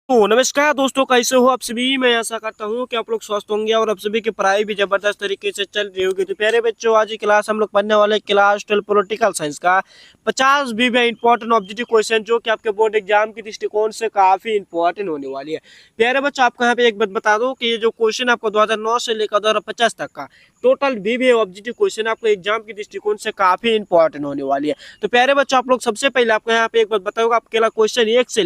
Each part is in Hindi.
तो नमस्कार दोस्तों, कैसे हो आप सभी। मैं आशा करता हूँ कि आप लोग स्वस्थ होंगे और आप सभी की पढ़ाई भी जबरदस्त तरीके से चल रही होगी। तो प्यारे बच्चों, आज की क्लास हम लोग पढ़ने वाले क्लास 12 पॉलिटिकल साइंस का 50 भी इंपॉर्टेंट ऑब्जेक्टिव क्वेश्चन, जो कि आपके बोर्ड एग्जाम के दृष्टिकोण से काफी इंपॉर्टेंट होने वाली है। प्यारे बच्चों, आपको यहाँ पे एक बात बता दो कि ये जो क्वेश्चन आपको 2009 से लेकर 2050 तक का टोटल भी ऑब्जेक्टिव क्वेश्चन आपको एग्जाम के दृष्टिकोण से काफी इंपॉर्टेंट होने वाली है। तो प्यारे बच्चों, आप लोग सबसे पहले आपको यहाँ पे एक बात बताऊंगा, आप केवल क्वेश्चन 1 से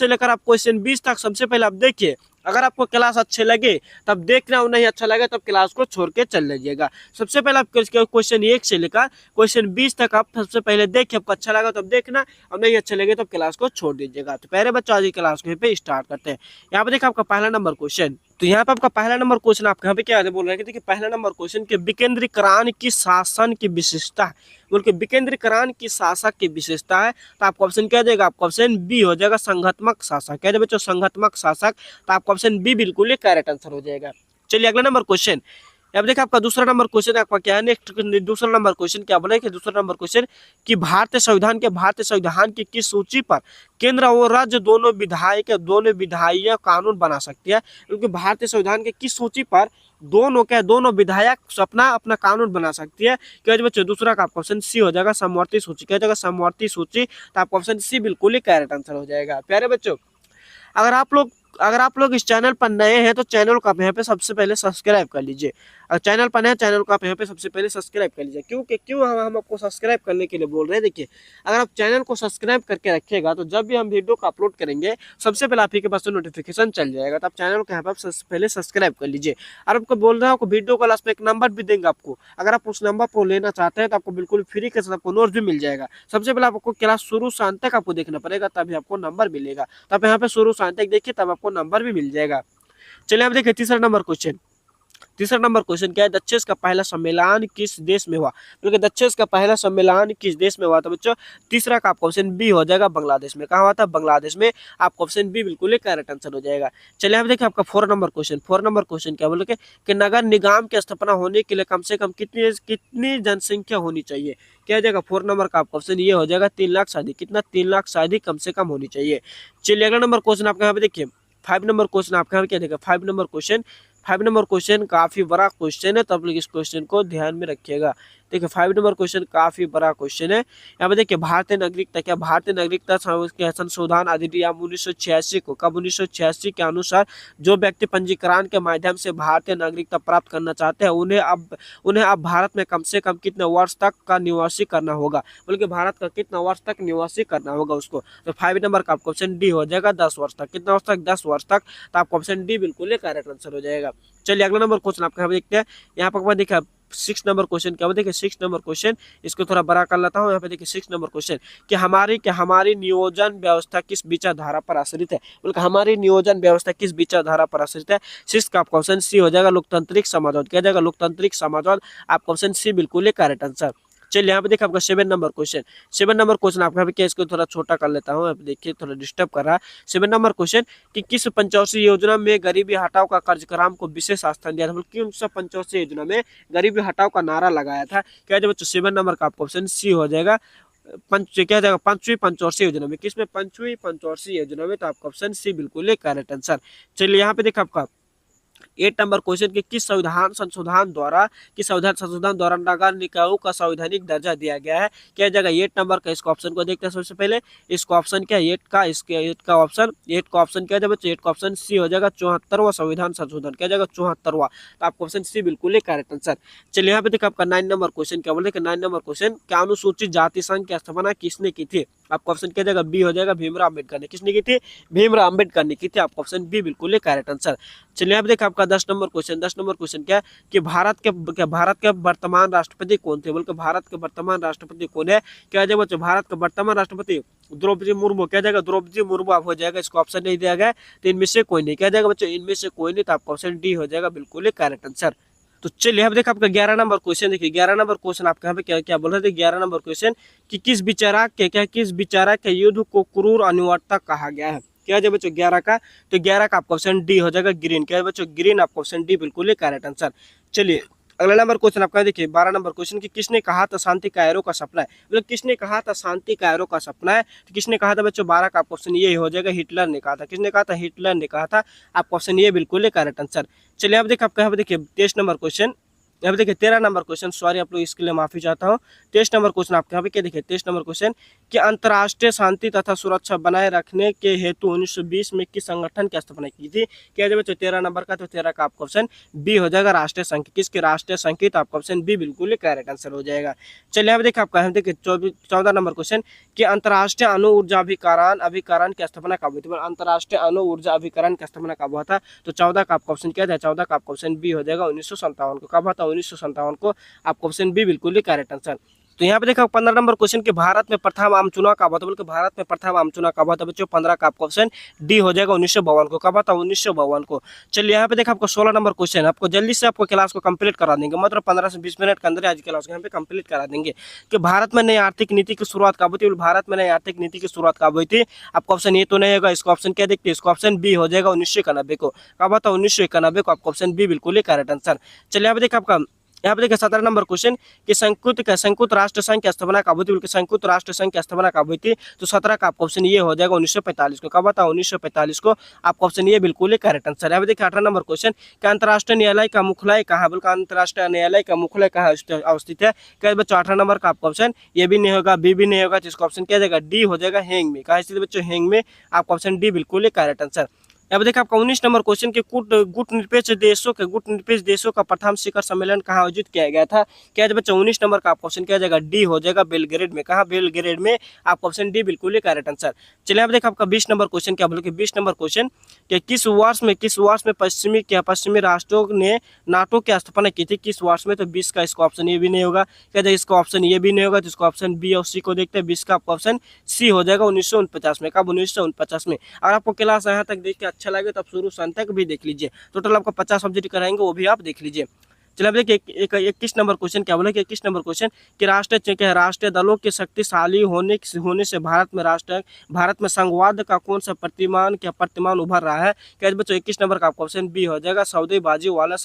लेकर आप क्वेश्चन 20 तक सबसे पहले आप देखिए। अगर आपको क्लास अच्छे लगे तब देखना, और नहीं अच्छा लगे तब क्लास को छोड़ के चल लीजिएगा। सबसे पहले आप क्वेश्चन 1 से लेकर क्वेश्चन 20 तक आप सबसे पहले देखिए, आपको अच्छा लगा तब देखना, और नहीं अच्छा लगे तब क्लास को छोड़ दीजिएगा। तो पहले बच्चों, आज की क्लास को पे स्टार्ट करते हैं। यहाँ पे देखिए आपका पहला नंबर क्वेश्चन। तो यहाँ पे आपका पहला नंबर क्वेश्चन आपके यहाँ पे क्या बोल रहे हैं कि देखिए, पहला नंबर क्वेश्चन के विकेंद्रीकरण की शासन की विशेषता है। बोल के विकेंद्रीकरण की शासक की विशेषता है। तो आपको ऑप्शन क्या देगा, आपको ऑप्शन बी हो जाएगा, संघात्मक शासक। क्या बच्चों, संघात्मक शासक। तो आपका ऑप्शन बी बिल्कुल ही करेक्ट आंसर हो जाएगा। चलिए अगला नंबर क्वेश्चन। अब देखिए आपका दूसरा नंबर क्वेश्चन आपका क्या है। नेक्स्ट दूसरा नंबर क्वेश्चन क्या बोला कि दूसरा नंबर क्वेश्चन कि भारतीय संविधान की किस सूची पर केंद्र और राज्य दोनों विधायी कानून बना सकती है। क्योंकि भारतीय संविधान के किस सूची पर दोनों विधायक अपना अपना कानून बना सकती है। क्या बच्चों, दूसरा का आपका ऑप्शन सी हो जाएगा, समवर्ती सूची। क्या जाएगा, समवर्ती सूची। तो आपका ऑप्शन सी बिल्कुल ही करेक्ट आंसर हो जाएगा। प्यारे बच्चों, अगर आप लोग अगर आप लोग इस चैनल पर नए हैं तो चैनल को आप यहाँ पे सबसे पहले सब्सक्राइब कर लीजिए। अगर चैनल पर नए, चैनल को आप यहाँ पे सबसे पहले सब्सक्राइब कर लीजिए। क्यों हम आपको सब्सक्राइब करने के लिए बोल रहे हैं। देखिए, अगर आप चैनल को सब्सक्राइब करके रखिएगा तो जब भी हम वीडियो को अपलोड करेंगे सबसे पहले आप ही के पास नोटिफिकेशन चल जाएगा। तो आप चैनल को यहाँ पे पहले सब्सक्राइब कर लीजिए। और आपको बोल रहा हूँ, वीडियो को लास्ट में एक नंबर भी देंगे आपको। अगर आप उस नंबर को लेना चाहते हैं तो आपको बिल्कुल फ्री के साथ आपको नोट्स भी मिल जाएगा। सबसे पहले आपको क्लास शुरू से अंत तक आपको देखना पड़ेगा, तभी आपको नंबर मिलेगा। तो आप यहाँ पे शुरू से अंत तक देखिए, तब आपको नंबर भी मिल जाएगा। चलिए अब देखिए तीसरा नंबर क्वेश्चन। तीसरा नंबर क्वेश्चन क्या है, दक्षेस का पहला सम्मेलन किस देश में हुआ। क्योंकि दक्षेस का पहला सम्मेलन किस देश में हुआ था बच्चों। तीसरा का आपका ऑप्शन बी हो जाएगा, बांग्लादेश में। कहा हुआ था, बांग्लादेश में। आपका ऑप्शन बी बिल्कुल करेक्ट आंसर हो जाएगा। चलिए अब देखिए आपका 4 नंबर क्वेश्चन। 4 नंबर क्वेश्चन क्या बोले कि नगर निगम की स्थापना होने के लिए कम से कम कितनी जनसंख्या होनी चाहिए। क्या हो जाएगा, 4 नंबर का आपका ऑप्शन ये हो जाएगा, 3 लाख से अधिक। कितना, 3 लाख से अधिक कम से कम होनी चाहिए। चलिए अगला नंबर क्वेश्चन आपका यहाँ पे देखिए 5 नंबर क्वेश्चन आपका यहाँ पे क्या देगा, 5 नंबर क्वेश्चन काफी बड़ा क्वेश्चन है, तो आप लोग इस क्वेश्चन को ध्यान में रखिएगा। देखिए 5 नंबर क्वेश्चन काफी बड़ा क्वेश्चन है। यहाँ पे देखिए, भारतीय नागरिकता संशोधन अधिनियम 1986 को, कब 1986 के अनुसार जो व्यक्ति पंजीकरण के माध्यम से भारतीय नागरिकता प्राप्त करना चाहते हैं उन्हें अब भारत में कम से कम कितने वर्ष तक का निवासी करना होगा। बल्कि भारत का कितना वर्ष तक निवासी करना होगा उसको। तो 5 नंबर का आपका ऑप्शन डी हो जाएगा, 10 वर्ष तक। कितना वर्ष तक, 10 वर्ष तक। तो आपका ऑप्शन डी बिल्कुल करेक्ट आंसर हो जाएगा। चलिए अगला नंबर क्वेश्चन आपका देखते हैं। यहाँ पर देखिए 6 नंबर क्वेश्चन क्या, देखिए 6 नंबर क्वेश्चन, इसको थोड़ा बड़ा कर लेता हूँ। यहाँ पे देखिए 6 नंबर क्वेश्चन कि हमारी नियोजन व्यवस्था किस विचारधारा पर आश्रित है। बोले हमारी नियोजन व्यवस्था किस विचारधारा पर आश्रित है। 6 का आपका ऑप्शन सी हो जाएगा, लोकतांत्रिक समाजवाद। क्या जाएगा, लोकतांत्रिक समाजवाद। आपका ऑप्शन सी बिल्कुल करेक्ट आंसर। चलिए यहाँ पे देखिए आपका 7 नंबर क्वेश्चन। 7 नंबर क्वेश्चन आपका क्या, इसको थोड़ा छोटा कर लेता हूँ। देखिए थोड़ा डिस्टर्ब कर रहा है। 7 नंबर क्वेश्चन कि किस पंचवर्षीय योजना में गरीबी हटाओ का कार्यक्रम को विशेष स्थान दिया था। क्यों पंचवर्षीय योजना में गरीबी हटाओ का नारा लगाया था। क्या जब बच्चों 7 नंबर का आपका ऑप्शन सी हो जाएगा, क्या जाएगा, पांचवी पंचवर्षीय योजना में। किसमें, पंचवी पंचवर्षीय योजना में। तो आपका ऑप्शन सी बिल्कुल करेक्ट आंसर। चलिए यहाँ पे देखा आपका 8 नंबर क्वेश्चन कि किस संविधान संशोधन द्वारा नगर निकायों का संवैधानिक दर्जा दिया गया है। क्या जगह 8 नंबर का, इसको ऑप्शन को देखते हैं सबसे पहले। इसको ऑप्शन क्या, 8 का ऑप्शन क्या है, 8 का ऑप्शन सी हो जाएगा, 74वां संविधान संशोधन। क्या जाएगा, 74वां। तो आपका ऑप्शन सी बिल्कुल करेक्ट आंसर। चलिए यहाँ पे देखो आपका 9 नंबर क्वेश्चन क्या बोले, 9 नंबर क्वेश्चन क्या अनुसूचित जाति संघ की स्थापना किसने की थी। आपका ऑप्शन क्या जाएगा, बी हो जाएगा, भीमराव अम्बेडकर ने। किसने की थी, भीमराव अम्बेडकर ने की थी। आपका ऑप्शन बी बिल्कुल करेक्ट आंसर। चलिए अब देखा आपका 10 नंबर क्वेश्चन। 10 नंबर क्वेश्चन क्या कि भारत के वर्तमान राष्ट्रपति कौन थे। बोलकर भारत के वर्तमान राष्ट्रपति कौन है। क्या जाएगा बच्चों, भारत के वर्तमान राष्ट्रपति द्रौपदी मुर्मू। क्या जाएगा, द्रौपदी मुर्मू आप हो जाएगा। इसको ऑप्शन नहीं दिया गया, तो इनमें से कोई नहीं। क्या जाएगा बच्चों, इनमें से कोई नहीं। तो आपका ऑप्शन डी हो जाएगा बिल्कुल करेक्ट आंसर। तो चलिए अब देखा आपका 11 नंबर क्वेश्चन। देखिए 11 नंबर क्वेश्चन आपका यहाँ पे क्या क्या बोल रहे थे। 11 नंबर क्वेश्चन कि किस विचारक के युद्ध को क्रूर अनिवार्यता कहा गया है। क्या है बच्चों 11 का, तो 11 का आपका ऑप्शन डी हो जाएगा, ग्रीन। क्या है बच्चों, ग्रीन। आपका ऑप्शन डी बिल्कुल करेक्ट आंसर। चलिए अगला नंबर क्वेश्चन आपका देखिए 12 नंबर क्वेश्चन कि किसने कहा था शांति कायरो का सपना है, मतलब किसने कहा था शांति कायरो का सपना है, तो किसने कहा था बच्चों 12 का क्वेश्चन ये हो जाएगा, हिटलर ने कहा था। किसने कहा था? हिटलर ने कहा था। आप क्वेश्चन ये बिल्कुल है करेक्ट आंसर। चलिए अब देखिए आपका यहाँ पे देखिए 23 नंबर क्वेश्चन, यहाँ पे देखिए 13 नंबर क्वेश्चन, सॉरी आप लोग इसके लिए माफी चाहता हूँ। 23 नंबर क्वेश्चन आपके यहाँ पे क्या देखिए 23 नंबर क्वेश्चन कि अंतर्राष्ट्रीय शांति तथा सुरक्षा बनाए रखने के हेतु 1920 में किस संगठन की स्थापना की थी? क्या है बच्चों 13 नंबर का, तो 13 का आपका ऑप्शन बी हो जाएगा, राष्ट्रीय संघ। किसके? राष्ट्रीय संघ की, तो आपका ऑप्शन बी बिल्कुल करेक्ट आंसर हो जाएगा। चलिए अब देखिए आपका देखिए 14 नंबर क्वेश्चन कि अंतर्राष्ट्रीय अणु ऊर्जा अभिकरण की स्थापना कब हुई थी? अंतर्राष्ट्रीय अणु ऊर्जा अभिकरण की स्थापना कब हुआ था? तो 14 का आपका ऑप्शन क्या था? 14 का आपका ऑप्शन बी हो जाएगा, 1957 को। कब हुआ था? 1957 को। आपका ऑप्शन बी बिल्कुल ही करेक्ट आंसर। तो यहाँ पे देखा 15 नंबर क्वेश्चन कि भारत में प्रथम आम चुनाव कब हुआ था? बल्कि भारत में प्रथम आम चुनाव कब हुआ था बच्चों? 15 का आपका ऑप्शन डी हो जाएगा, 1952 को। कब हुआ था? 1952 को। चलिए यहाँ पे देखा आपको 16 नंबर क्वेश्चन, आपको जल्दी से आपको क्लास को कंप्लीट करा देंगे, मतलब 15 से 20 मिनट के अंदर आज क्लास को यहाँ पे कंप्लीट करा देंगे कि भारत में नई आर्थिक नीति की शुरुआत कब हुई थी? भारत में नई आर्थिक नीति की शुरुआत कब हुई थी? आपका ऑप्शन ये तो नहीं होगा, इसका ऑप्शन क्या देखते हैं? इसका ऑप्शन बी हो जाएगा, 1991 को। कब हुआ था? 1991 को। आपका ऑप्शन बी बिल्कुल ही करेक्ट आंसर। चलिए यहाँ पे देखा आपका यहाँ पे देखिए 17 नंबर क्वेश्चन कि संयुक्त राष्ट्र संघ की स्थापना कब हुई थी? संयुक्त राष्ट्र संघ की स्थापना कब हुई थी? तो 17 का आपका ऑप्शन ये हो जाएगा, 1945 को। कब था? 1945 को। आपका ऑप्शन ये बिल्कुल ही करेक्ट आंसर है। अब देखिए 18 नंबर क्वेश्चन कि अंतर्राष्ट्रीय न्यायालय का मुख्यालय कहाँ? बोल अंतर्राष्ट्रीय न्यायालय का मुख्यालय कहाँ अवस्थित है? क्या बच्चों 18 नंबर का आपका ऑप्शन ये भी नहीं होगा, बी भी नहीं होगा, तो इसका ऑप्शन क्या जाएगा? डी हो जाएगा, हेंग में। कहाँ स्थित बच्चों? हेंग में। आपका ऑप्शन डी बिल्कुल ही करेक्ट आंसर। अब देखिए आपका 19 नंबर क्वेश्चन के गुट निरपेक्ष देशों का प्रथम शिखर सम्मेलन कहाँ आयोजित किया गया था? क्या है बच्चों 19 नंबर का आपका ऑप्शन क्या जाएगा? डी हो जाएगा, बेलग्रेड में। कहाँ? बेलग्रेड में। आपका ऑप्शन डी बिल्कुल ही करेक्ट आंसर। चलिए अब देखिए आपका 20 नंबर क्वेश्चन क्या बोले कि 20 नंबर क्वेश्चन कि किस वर्ष में पश्चिमी राष्ट्रों ने नाटो की स्थापना की थी? किस वर्ष में? तो 20 का इसका ऑप्शन ये भी नहीं होगा, क्या जाएगा? इसका ऑप्शन ये भी नहीं होगा, तो इसका ऑप्शन बी और सी को देखते हैं। 20 का आपका ऑप्शन सी हो जाएगा, 1949 में। कब? 1949 में। अगर आपको क्लास यहाँ तक देख के अच्छा लगे तो आप शुरू से अंत तक भी देख लीजिए। टोटल आपको 50 सब्जेक्ट कराएंगे, वो भी आप देख लीजिए। चलिए अब देखिए 21 नंबर क्वेश्चन क्या बोला कि 21 नंबर क्वेश्चन कि राष्ट्रीय दलों के शक्तिशाली होने से भारत में संघवाद का कौन सा प्रतिमान उभर रहा है? क्या बच्चों 21 नंबर का आपका ऑप्शन बी हो जाएगा, सौदेबाजी वाला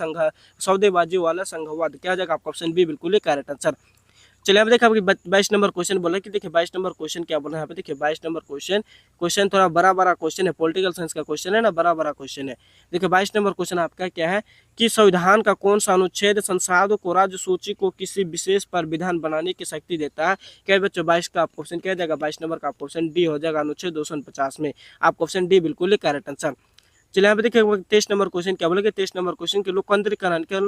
संघवाद। क्या हो जाएगा? आपका ऑप्शन बी बिल्कुल ही करेक्ट आंसर। चलिए अब देखिए आपकी 22 नंबर क्वेश्चन बोला कि देखिए 22 नंबर क्वेश्चन क्या बोला यहाँ पे देखिए 22 नंबर क्वेश्चन थोड़ा बड़ा क्वेश्चन है, पॉलिटिकल साइंस का क्वेश्चन है ना, बड़ा क्वेश्चन है। देखिए 22 नंबर क्वेश्चन आपका क्या है कि संविधान का कौन सा अनुच्छेद संसद को राज्य सूची को किसी विशेष पर विधान बनाने की शक्ति देता है? क्या बच्चों 22 का आपका ऑप्शन क्या जाएगा? 22 नंबर का आपका ऑप्शन डी हो जाएगा, अनुच्छेद 249 में। आपका ऑप्शन डी बिल्कुल ही करेक्ट आंसर। चलिए यहाँ पे देखिए 23 नंबर क्वेश्चन क्या बोलेगा? 23 नंबर क्वेश्चन के लोकतंत्रीकरण क्या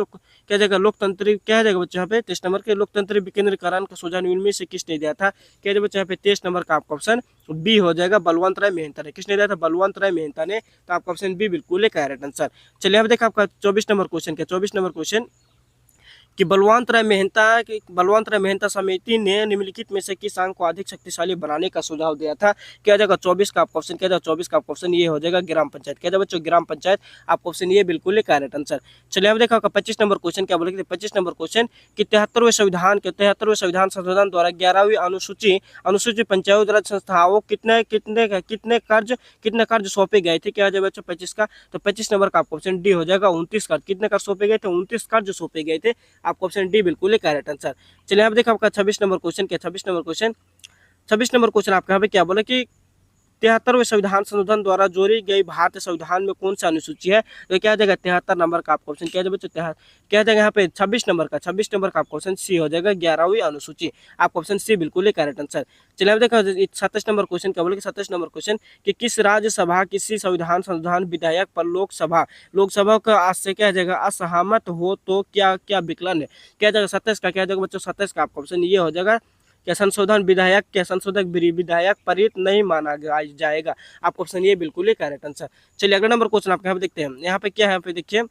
जाएगा? लोकतंत्री क्या जाएगा बच्चों यहाँ पे 23 नंबर के लोकतंत्री विकेंद्रीकरण का सुझाव इनमें से किसने दिया था? क्या जाएगा बच्चों यहाँ पे 23 नंबर का आपका ऑप्शन बी हो जाएगा, बलवंत राय मेहता ने। किसने दिया था? बलवंत राय मेहता ने। तो आपका ऑप्शन बी बिल्कुल है करेक्ट आंसर। चलिए यहाँ पे देखा आपका 24 नंबर क्वेश्चन क्या 24 नंबर क्वेश्चन कि बलवंत राय मेहता समिति ने निम्नलिखित में से किस अंग को अधिक शक्तिशाली बनाने का सुझाव दिया था? क्या जाएगा? 24 का आपका ऑप्शन क्या जाएगा? 24 का आपका ऑप्शन ये हो जाएगा, ग्राम पंचायत। क्या जाएगा बच्चों? ग्राम पंचायत। आपका ऑप्शन ये बिल्कुल ही करेक्ट आंसर। चलिए अब देखा 25 नंबर क्वेश्चन क्या बोलेंगे? 25 नंबर क्वेश्चन कि 73वें संविधान संशोधन द्वारा 11वीं अनुसूची पंचायत राज संस्थाओं कितने कार्य सौंपे गए थे? क्या जाएगा बच्चों 25 का? तो 25 नंबर का आपका ऑप्शन डी हो जाएगा, 29 कार्य। कितने कार्य सौंपे गए थे? 29 कार्य सौंपे गए थे। आपका ऑप्शन डी बिल्कुल ही करेक्ट आंसर। चलिए आप देखा आपका 26 नंबर क्वेश्चन क्या 26 नंबर क्वेश्चन आपका यहाँ पे क्या बोला कि 73वें संविधान संशोधन द्वारा जोड़ी गई भारतीय संविधान में कौन सा अनुसूची है? तो क्या जाएगा? 73 नंबर का आपका ऑप्शन क्या जाएगा बच्चों? क्या जाएगा यहाँ पे 26 नंबर का आपका ऑप्शन सी हो जाएगा, 11वीं अनुसूची। आपका ऑप्शन सी बिल्कुल ही करेक्ट आंसर। चलिए अब देखा 27 नंबर क्वेश्चन क्या बोले कि 27 नंबर क्वेश्चन कि किस राज्यसभा किसी संविधान संशोधन विधेयक पर लोकसभा का आज से क्या जाएगा असहमत हो तो क्या विकलन है? क्या जाएगा 27 का? क्या जाएगा बच्चों 27 का आपका ऑप्शन ये हो जाएगा क्या संशोधन विधेयक पारित नहीं माना जाएगा। आपका ऑप्शन ये बिल्कुल ही करेक्ट आंसर। चलिए अगला नंबर क्वेश्चन आपके यहाँ पे देखते हैं। यहाँ पे क्या है? यहाँ पे देखिए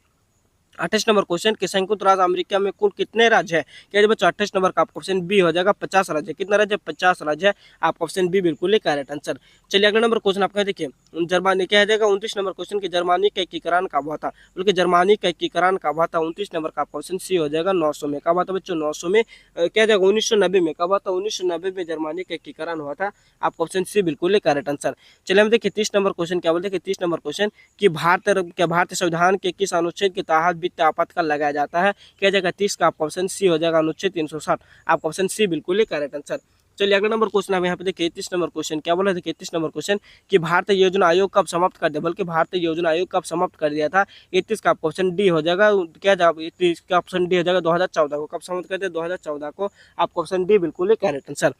28 नंबर क्वेश्चन कि संयुक्त राज्य अमेरिका में कुल कितने राज्य है? क्या है बच्चों 28 नंबर का आपका ऑप्शन बी हो जाएगा, 50 राज्य। कितना राज्य? 50 राज्य है। आपका ऑप्शन बी बिल्कुल ही करेक्ट आंसर। चलिए अगला नंबर क्वेश्चन आपका देखिए जर्मनी क्या जाएगा 29 नंबर क्वेश्चन की जर्मनी का एकीकरण कब हुआ था? बल्कि जर्मनी का एकीकरण कब हुआ था? 29 नंबर का आपका ऑप्शन सी हो जाएगा, 900 में। कब हुआ था बच्चों? 900 में। क्या जाएगा 1990 में। कब हुआ था? 1990 में जर्मनी का एकीकरण हुआ था। आपका ऑप्शन सी बिल्कुल ही करेक्ट आंसर। चलिए हम देखिए 30 नंबर क्वेश्चन क्या बोलते हैं? 30 नंबर क्वेश्चन कि भारतीय संविधान के किस अनुच्छेद के तहत वित्त आपातकाल लगाया जाता है? क्या जाएगा 30 का आपका ऑप्शन सी हो जाएगा अनुच्छेद 360। आपका ऑप्शन सी बिल्कुल ही करेक्ट आंसर। चलिए अगला नंबर क्वेश्चन आप यहाँ पे देखिए 31 नंबर क्वेश्चन क्या बोला? देखिए 31 नंबर क्वेश्चन कि भारतीय योजना आयोग कब समाप्त कर दिया, बल्कि भारतीय योजना आयोग कब समाप्त कर दिया था? 31 का आपका ऑप्शन डी हो जाएगा। क्या जवाब 31 का ऑप्शन डी हो जाएगा 2014 को। कब समाप्त कर दिया? 2014 को। आपका ऑप्शन डी बिल्कुल ही करेक्ट आंसर।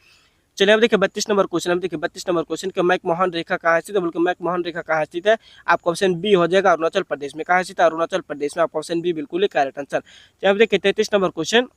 चलिए अब देखिए 32 नंबर क्वेश्चन। अब देखिए 32 नंबर क्वेश्चन कि मैकमोहन रेखा कहाँ स्थित है, बल्कि मैकमोहन रेखा कहाँ स्थित है? आपका ऑप्शन बी हो जाएगा अरुणाचल प्रदेश में। कहाँ स्थित है? अरुणाचल प्रदेश में। आपका ऑप्शन बी बिल्कुल ही करेक्ट आंसर। चलिए अब देखिए 33 नंबर क्वेश्चन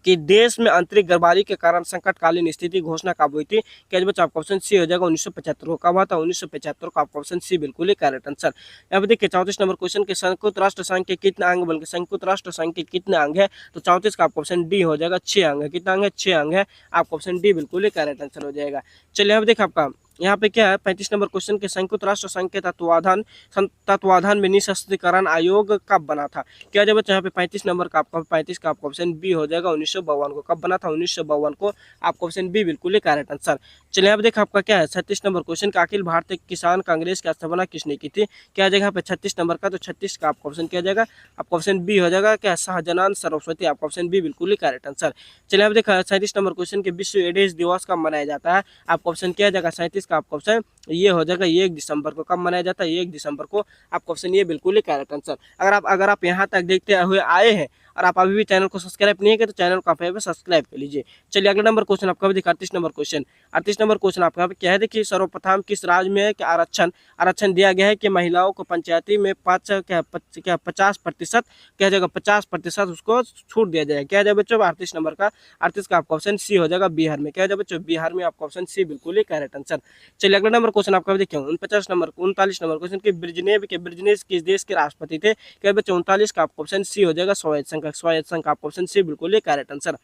कि देश में आंतरिक गर्भपात के कारण संकटकालीन स्थिति घोषणा कब हुई थी? क्या बच्चों आपका ऑप्शन सी हो जाएगा 1975 को। कब हुआ था? 1975 को। आपका ऑप्शन सी बिल्कुल ही करेक्ट आंसर। अब देखिए 34 नंबर क्वेश्चन के संयुक्त राष्ट्र संघ के कितने अंग, बल्कि संयुक्त राष्ट्र संघ के कितने अंग है? तो 34 का आपका ऑप्शन डी हो जाएगा 6 अंग है। कितना अंग है? 6 अंग है। आपका ऑप्शन डी बिल्कुल ही करेक्ट आंसर हो जाएगा। चलिए अब देखिए आपका यहाँ पे क्या है 35 नंबर क्वेश्चन के संयुक्त राष्ट्र संघ के तत्वाधान में निशस्त्रीकरण आयोग कब बना था? क्या जब यहाँ पे 35 नंबर का आपका 35 का आपका ऑप्शन बी हो जाएगा 1952 को। कब बना था? 1952 को। आपका ऑप्शन बी बिल्कुल ही करेक्ट आंसर। चलिए अब देखा आपका क्या है 36 नंबर क्वेश्चन का अखिल भारतीय किसान कांग्रेस की स्थापना किसने की थी? क्या जगह पे 36 नंबर का? तो 36 का आपका ऑप्शन क्या जाएगा? आपका ऑप्शन बी हो जाएगा क्या? शाहजहान सरस्वती। आपका ऑप्शन बी बिल्कुल ही करेक्ट आंसर। चलिए अब देखा 37 नंबर क्वेश्चन के विश्व एड्स दिवस कब मनाया जाता है? आपका ऑप्शन क्या जाएगा? 37 का आपका ऑप्शन ये हो जाएगा 1 दिसंबर को। कब मनाया जाता है? 1 दिसंबर को। आपका ऑप्शन ये बिल्कुल ही करेक्ट आंसर। अगर आप यहाँ तक देखते हुए आए हैं और आप अभी भी चैनल को सब्सक्राइब नहीं किया तो चैनल को आप सब्सक्राइब कर लीजिए। चलिए अगला नंबर क्वेश्चन आपका देखिए 38 नंबर क्वेश्चन। 38 नंबर क्वेश्चन आपका क्या है? देखिए सर्वप्रथम किस राज्य में क्या आरक्षण दिया गया है कि महिलाओं को पंचायती में 50% क्या जाएगा 50% उसको छूट दिया जाएगा? क्या जाएगा बच्चों? 38 नंबर का 38 का आपका ऑप्शन सी हो जाएगा बिहार में। क्या जाएगा बच्चों? बिहार में। आपका ऑप्शन सी बिल्कुल ही करेक्ट आंसर। चलिए अगला नंबर क्वेश्चन आपका देखिए 39 नंबर क्वेश्चन के ब्रिजनेस किस देश के राष्ट्रपति थे? क्या बच्चों? 39 का आपका ऑप्शन सी हो जाएगा स्वायत्त संघ। आपका ऑप्शन सी बिल्कुल ही करेक्ट आंसर।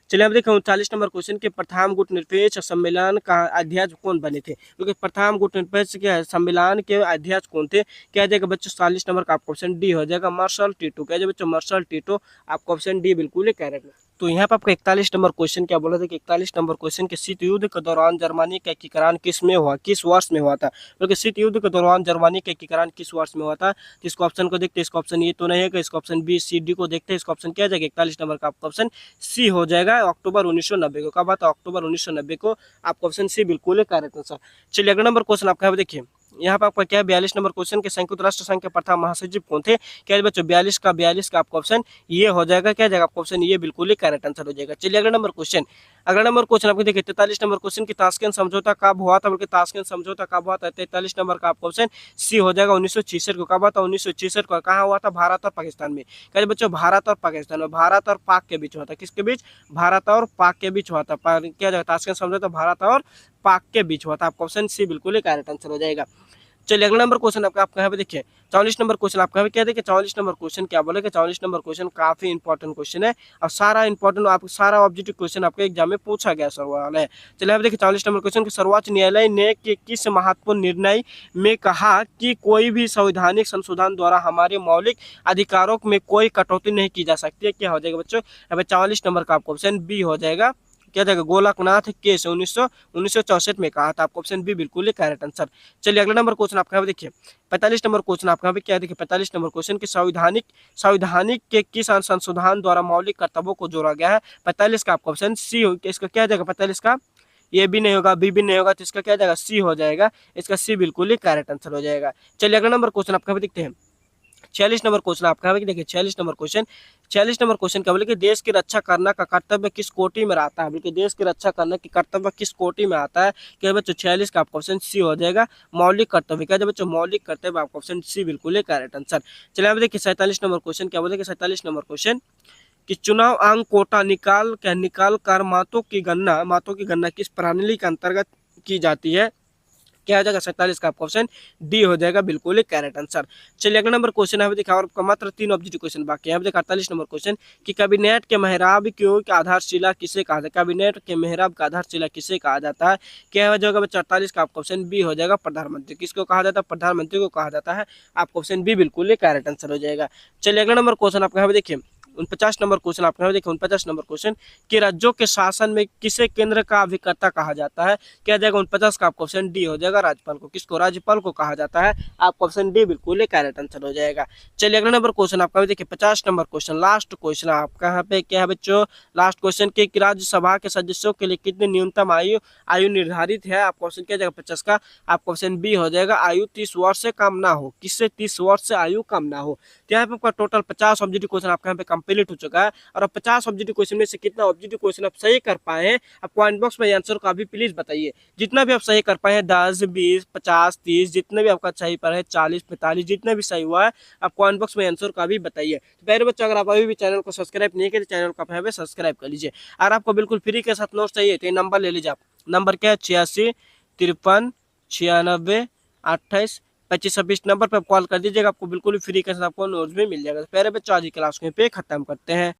चलिए अब देखिए 39 नंबर क्वेश्चन के प्रथम गुट निरपेक्ष सम्मेलन का अध्यक्ष कौन बने थे? क्योंकि प्रथम गुट निरपेक्ष के सम्मेलन के अध्यक्ष कौन थे? क्या जाएगा बच्चों? 40 नंबर का आपका ऑप्शन डी हो जाएगा मार्शल टीटो। क्या जाएगा बच्चों? Marshal Tito. आपका ऑप्शन डी बिल्कुल ही करेक्ट है। तो यहाँ पे आपका 41 नंबर क्वेश्चन क्या बोला था कि 41 नंबर क्वेश्चन के शीत युद्ध के दौरान जर्मनी का एकीकरण किस में हुआ, किस वर्ष में हुआ था? क्योंकि शीत युद्ध के दौरान जर्मनी का एकीकरण किस वर्ष में हुआ था? तो इसको ऑप्शन को देखते हैं। इसका ऑप्शन ये तो नहीं है कि इसका ऑप्शन बी सी डी को देखते हैं। इसका ऑप्शन क्या जाएगा? 41 नंबर का आपका ऑप्शन सी हो जाएगा अक्टूबर 1990 को। कब आता? अक्टूबर 1990 को। आपका ऑप्शन सी बिल्कुल है करेक्ट आंसर। चलिए अगला नंबर क्वेश्चन आपका देखिए यहाँ पे आपका क्या 42 नंबर क्वेश्चन के संयुक्त राष्ट्र संघ के प्रथम महासचिव कौन थे? क्या बच्चों? 42 का आपका ऑप्शन ये हो जाएगा क्या जाएगा? आपका ऑप्शन ये बिल्कुल ही करेक्ट आंसर हो जाएगा। चलिए अगला नंबर क्वेश्चन आपको देखिए 43 नंबर क्वेश्चन की ताशकंद समझौता कब हुआ था? बल्कि ताशकंद समझौता कब हुआ था? 43 नंबर का आपका ऑप्शन सी हो जाएगा 1966 को। कब हुआ था? 1966 को। कहाँ हुआ था? भारत और पाकिस्तान में। क्या बच्चों? भारत और पाकिस्तान में, भारत और पाक के बीच हुआ था। किसके बीच? भारत और पाक के बीच हुआ था। क्या जाएगा? ताशकंद समझौता भारत और पाक के बीच हुआ था। आपका ऑप्शन सी बिल्कुल ही करेक्ट आंसर हो जाएगा। चलिए अगला नंबर क्वेश्चन आपका यहाँ पे देखिए 44 नंबर क्वेश्चन आपका क्या देखिए 44 नंबर क्वेश्चन क्या बोले कि 44 नंबर क्वेश्चन काफी इंपॉर्टेंट क्वेश्चन है और सारा इंपॉर्टेंट आपको सारा ऑब्जेक्टिव क्वेश्चन आपके एग्जाम में पूछा गया सवाल है। चलिए आप देखिए 44 नंबर क्वेश्चन के सर्वोच्च न्यायालय ने किस महत्वपूर्ण निर्णय में कहा कि कोई भी संवैधानिक संशोधन द्वारा हमारे मौलिक अधिकारों में कोई कटौती नहीं की जा सकती है? क्या हो जाएगा बच्चों? यहाँ पे 44 नंबर का आपको ऑप्शन बी हो जाएगा क्या जाएगा? गोलकनाथ केस 1964 में कहा था। आपको ऑप्शन बी बिल्कुल ही करेक्ट आंसर। चलिए अगला नंबर क्वेश्चन आपका देखिए 45 नंबर क्वेश्चन आपका क्या देखिए 45 नंबर क्वेश्चन के संवैधानिक के किस संशोधन द्वारा मौलिक कर्तव्यों को जोड़ा गया है? 45 का आपका ऑप्शन सी हो। इसका क्या जाएगा? 45 का ये भी नहीं होगा, बी भी नहीं होगा, तो इसका क्या जाएगा? सी हो जाएगा। इसका सी बिल्कुल ही करेक्ट आंसर हो जाएगा। चलिए अगला नंबर क्वेश्चन आपका देखते हैं 46 नंबर क्वेश्चन आपका देखिए 46 नंबर क्वेश्चन क्या बोले कि देश की रक्षा करना का कर्तव्य किस कोटि में आता है? बल्कि देश की रक्षा करने की कर्तव्य किस कोटि में आता है? क्या बच्चों? 46 का आपका ऑप्शन सी हो जाएगा मौलिक कर्तव्य। क्या बच्चों? मौलिक कर्तव्य। आपका ऑप्शन सी बिल्कुल ही करेक्ट आंसर। चलिए अब देखिए 47 नंबर क्वेश्चन क्या बोले कि 47 नंबर क्वेश्चन कि चुनाव अंक कोटा निकाल कर मातों की गणना किस प्रणाली के अंतर्गत की जाती है? क्या हो जाएगा? 47 का आपका ऑप्शन डी हो जाएगा बिल्कुल ही करेक्ट आंसर। चलिए अगला नंबर क्वेश्चन है देखा और आपका मात्र 3 ऑब्जेक्टिव क्वेश्चन बाकी है। देखा 48 नंबर क्वेश्चन कि कैबिनेट के मेहराब की आधारशिला किसे कहा जाता है? कैबिनेट के मेहराब का आधारशिला किसे कहा जाता है? क्या हो जाएगा बच्चा? 48 का आपका ऑप्शन बी हो जाएगा प्रधानमंत्री। किसको कहा जाता है? प्रधानमंत्री को कहा जाता है। आपका ऑप्शन बी बिल्कुल ही करेक्ट आंसर हो जाएगा। चलिए अगला नंबर क्वेश्चन आपका देखिए 49 नंबर क्वेश्चन आपके यहाँ देखिए 49 नंबर क्वेश्चन कि राज्यों के शासन में किसे केंद्र का अभिकर्ता कहा जाता है। क्या जाएगा 49 का आपका ऑप्शन डी हो जाएगा, राज्यपाल को। किसको? राज्यपाल को कहा जाता है। आपका ऑप्शन डी बिल्कुल करेक्ट आंसर हो जाएगा। चलिए अगला नंबर क्वेश्चन आपका देखिए 50 नंबर क्वेश्चन, लास्ट क्वेश्चन आपका यहाँ पे क्या है बच्चों, लास्ट क्वेश्चन कि राज्यसभा के सदस्यों के लिए कितनी न्यूनतम आयु निर्धारित है। आपका ऑप्शन क्या जाएगा 50 का, आपका ऑप्शन बी हो जाएगा, आयु 30 वर्ष से कम ना हो। किससे? 30 वर्ष से आयु कम ना हो। तो यहाँ पे आपका टोटल 50 ऑब्जेक्टिव क्वेश्चन आपका यहाँ पे कंप्लीट हो चुका है। और अब 50 ऑब्जेक्टिव क्वेश्चन में से कितना ऑब्जेक्टिव क्वेश्चन आप सही कर पाए हैं, आप कमेंट बॉक्स में आंसर का भी प्लीज बताइए। जितना भी आप सही कर पाए हैं 10, 20, 50, 30, जितने भी आपका सही पर है 40, 45, जितना भी सही हुआ है आप कमेंट बॉक्स में आंसर का भी बताइए। तो प्यारे बच्चों, अगर आप अभी भी चैनल को सब्सक्राइब नहीं किए तो चैनल को आप सब्सक्राइब कर लीजिए। अगर आपको बिल्कुल फ्री के साथ नोट्स चाहिए तो ये नंबर ले लीजिए आप। नंबर क्या है? 86 53 96 28 25 26 नंबर पर कॉल कर दीजिएगा। आपको बिल्कुल फ्री के साथ आपको नोट्स भी मिल जाएगा। तो प्यारे बच्चों, आज की क्लास को यहीं पे खत्म करते हैं।